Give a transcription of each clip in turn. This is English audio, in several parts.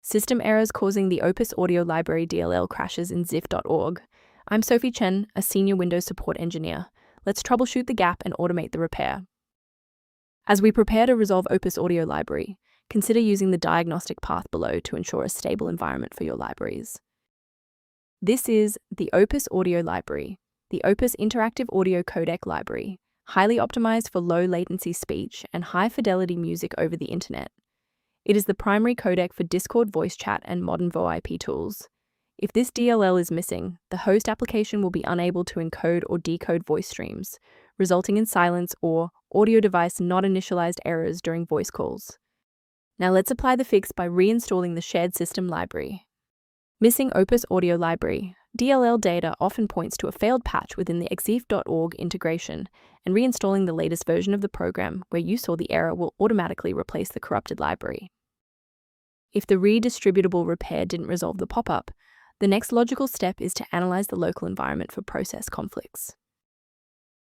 System errors causing the Opus Audio Library DLL crashes in xif.org. I'm Sophie Chen, a senior Windows support engineer. Let's troubleshoot the gap and automate the repair. As we prepare to resolve Opus Audio Library, consider using the diagnostic path below to ensure a stable environment for your libraries. This is the Opus Audio Library, the Opus Interactive Audio Codec library, highly optimized for low latency speech and high fidelity music over the internet. It is the primary codec for Discord voice chat and modern VoIP tools. If this DLL is missing, the host application will be unable to encode or decode voice streams, resulting in silence or audio device not initialized errors during voice calls. Now let's apply the fix by reinstalling the shared system library. Missing Opus Audio Library. DLL data often points to a failed patch within the xif.org integration, and reinstalling the latest version of the program where you saw the error will automatically replace the corrupted library. If the redistributable repair didn't resolve the pop-up, the next logical step is to analyze the local environment for process conflicts.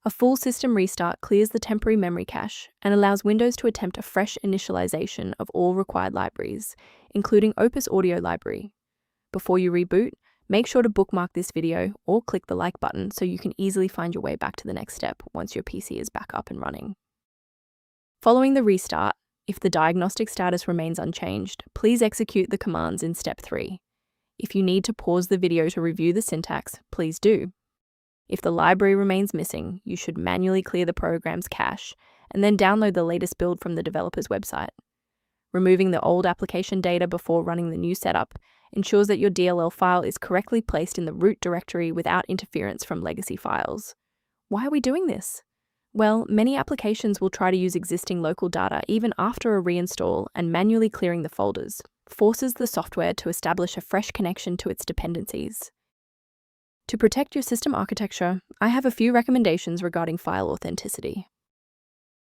A full system restart clears the temporary memory cache and allows Windows to attempt a fresh initialization of all required libraries, including Opus Audio Library. Before you reboot, make sure to bookmark this video or click the like button so you can easily find your way back to the next step once your PC is back up and running. Following the restart, if the diagnostic status remains unchanged, please execute the commands in step 3. If you need to pause the video to review the syntax, please do. If the library remains missing, you should manually clear the program's cache and then download the latest build from the developer's website. Removing the old application data before running the new setup ensures that your DLL file is correctly placed in the root directory without interference from legacy files. Why are we doing this? Well, many applications will try to use existing local data even after a reinstall, and manually clearing the folders forces the software to establish a fresh connection to its dependencies. To protect your system architecture, I have a few recommendations regarding file authenticity.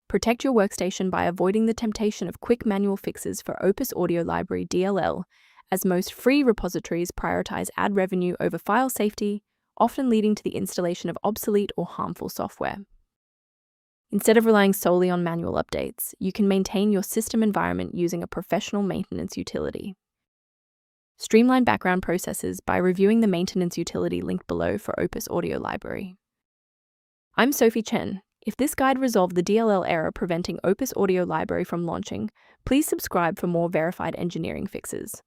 Protect your workstation by avoiding the temptation of quick manual fixes for Opus Audio Library DLL, as most free repositories prioritize ad revenue over file safety, often leading to the installation of obsolete or harmful software. Instead of relying solely on manual updates, you can maintain your system environment using a professional maintenance utility. Streamline background processes by reviewing the maintenance utility linked below for Opus Audio Library. I'm Sophie Chen. If this guide resolved the DLL error preventing Opus Audio Library from launching, please subscribe for more verified engineering fixes.